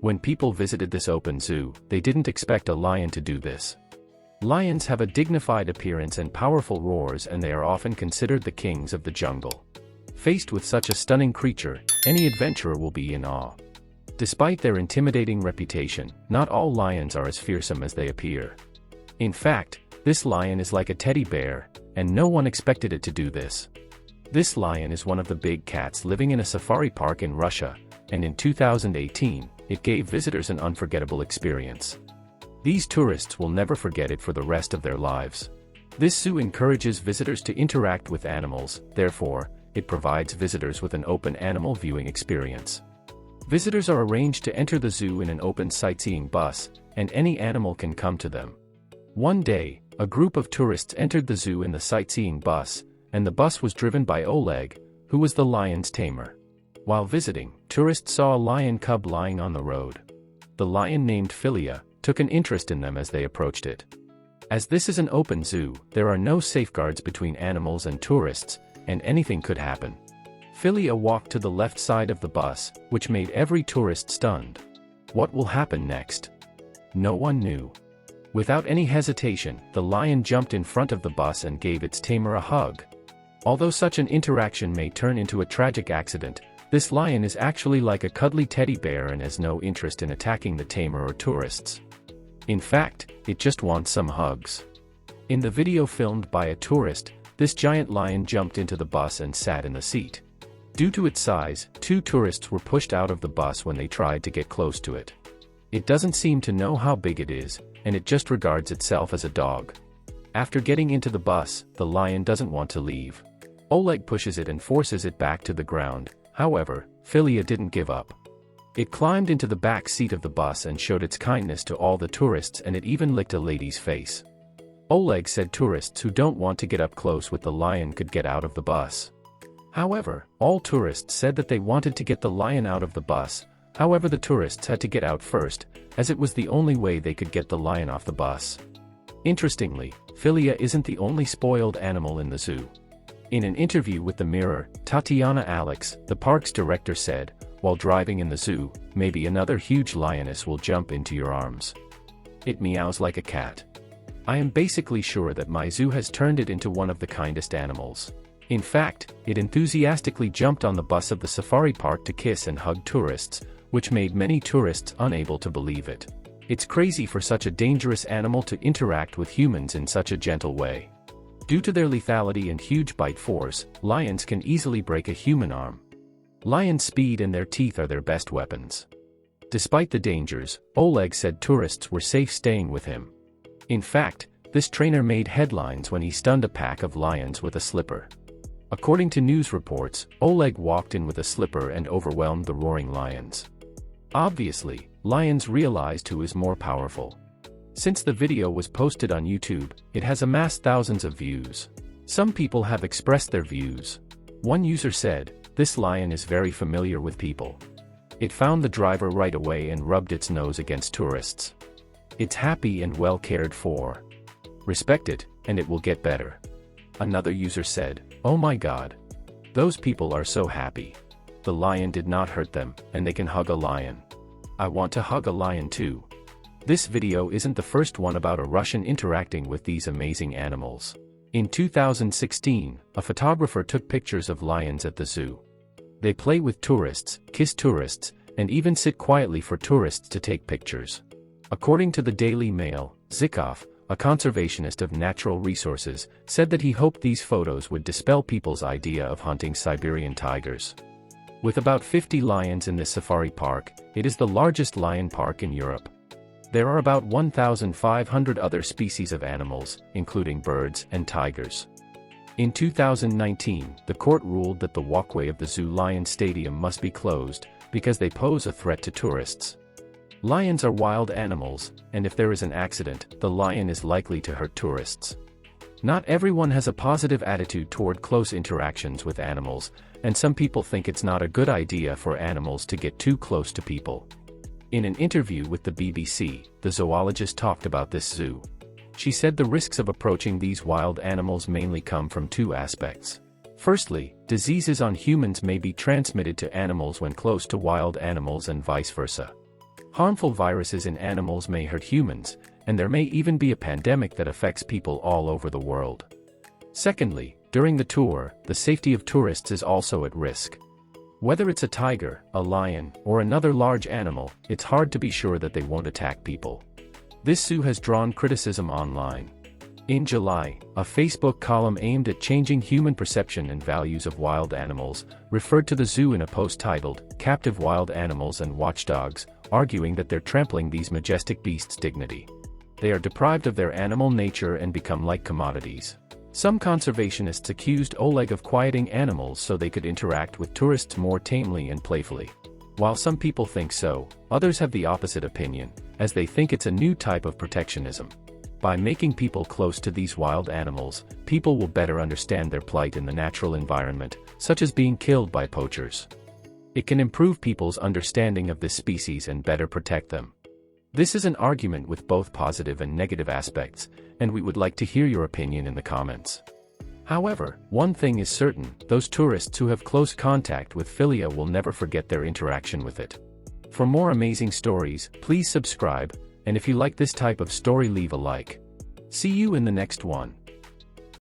When people visited this open zoo, they didn't expect a lion to do this. Lions have a dignified appearance and powerful roars, and they are often considered the kings of the jungle. Faced with such a stunning creature, any adventurer will be in awe. Despite their intimidating reputation, not all lions are as fearsome as they appear. In fact, this lion is like a teddy bear, and no one expected it to do this. This lion is one of the big cats living in a safari park in Russia, and in 2018, it gave visitors an unforgettable experience. These tourists will never forget it for the rest of their lives. This zoo encourages visitors to interact with animals, therefore, it provides visitors with an open animal viewing experience. Visitors are arranged to enter the zoo in an open sightseeing bus, and any animal can come to them. One day, a group of tourists entered the zoo in the sightseeing bus, and the bus was driven by Oleg, who was the lion's tamer. While visiting, tourists saw a lion cub lying on the road. The lion, named Philia, took an interest in them as they approached it. As this is an open zoo, there are no safeguards between animals and tourists, and anything could happen. Philia walked to the left side of the bus, which made every tourist stunned. What will happen next? No one knew. Without any hesitation, the lion jumped in front of the bus and gave its tamer a hug. Although such an interaction may turn into a tragic accident, this lion is actually like a cuddly teddy bear and has no interest in attacking the tamer or tourists. In fact, it just wants some hugs. In the video filmed by a tourist, this giant lion jumped into the bus and sat in the seat. Due to its size, 2 tourists were pushed out of the bus when they tried to get close to it. It doesn't seem to know how big it is, and it just regards itself as a dog. After getting into the bus, the lion doesn't want to leave. Oleg pushes it and forces it back to the ground. However, Philia didn't give up. It climbed into the back seat of the bus and showed its kindness to all the tourists, and it even licked a lady's face. Oleg said tourists who don't want to get up close with the lion could get out of the bus. However, all tourists said that they wanted to get the lion out of the bus. However, the tourists had to get out first, as it was the only way they could get the lion off the bus. Interestingly, Philia isn't the only spoiled animal in the zoo. In an interview with The Mirror, Tatiana Alex, the park's director, said, "While driving in the zoo, maybe another huge lioness will jump into your arms. It meows like a cat. I am basically sure that my zoo has turned it into one of the kindest animals." In fact, it enthusiastically jumped on the bus of the safari park to kiss and hug tourists, which made many tourists unable to believe it. It's crazy for such a dangerous animal to interact with humans in such a gentle way. Due to their lethality and huge bite force, lions can easily break a human arm. Lions' speed and their teeth are their best weapons. Despite the dangers, Oleg said tourists were safe staying with him. In fact, this trainer made headlines when he stunned a pack of lions with a slipper. According to news reports, Oleg walked in with a slipper and overwhelmed the roaring lions. Obviously, lions realized who is more powerful. Since the video was posted on YouTube, it has amassed thousands of views. Some people have expressed their views. One user said, "This lion is very familiar with people. It found the driver right away and rubbed its nose against tourists. It's happy and well cared for. Respect it, and it will get better." Another user said, "Oh my God. Those people are so happy. The lion did not hurt them, and they can hug a lion. I want to hug a lion too." This video isn't the first one about a Russian interacting with these amazing animals. In 2016, a photographer took pictures of lions at the zoo. They play with tourists, kiss tourists, and even sit quietly for tourists to take pictures. According to the Daily Mail, Zykov, a conservationist of natural resources, said that he hoped these photos would dispel people's idea of hunting Siberian tigers. With about 50 lions in this safari park, it is the largest lion park in Europe. There are about 1,500 other species of animals, including birds and tigers. In 2019, the court ruled that the walkway of the Zoo Lion Stadium must be closed, because they pose a threat to tourists. Lions are wild animals, and if there is an accident, the lion is likely to hurt tourists. Not everyone has a positive attitude toward close interactions with animals, and some people think it's not a good idea for animals to get too close to people. In an interview with the BBC, the zoologist talked about this zoo. She said the risks of approaching these wild animals mainly come from 2 aspects. Firstly, diseases on humans may be transmitted to animals when close to wild animals and vice versa. Harmful viruses in animals may hurt humans, and there may even be a pandemic that affects people all over the world. Secondly, during the tour, the safety of tourists is also at risk. Whether it's a tiger, a lion, or another large animal, it's hard to be sure that they won't attack people. This zoo has drawn criticism online. In July, a Facebook column aimed at changing human perception and values of wild animals referred to the zoo in a post titled, "Captive Wild Animals and Watchdogs," arguing that they're trampling these majestic beasts' dignity. They are deprived of their animal nature and become like commodities. Some conservationists accused Oleg of quieting animals so they could interact with tourists more tamely and playfully. While some people think so, others have the opposite opinion, as they think it's a new type of protectionism. By making people close to these wild animals, people will better understand their plight in the natural environment, such as being killed by poachers. It can improve people's understanding of this species and better protect them. This is an argument with both positive and negative aspects, and we would like to hear your opinion in the comments. However, one thing is certain, those tourists who have close contact with philia will never forget their interaction with it. For more amazing stories, please subscribe, and if you like this type of story, leave a like. See you in the next one.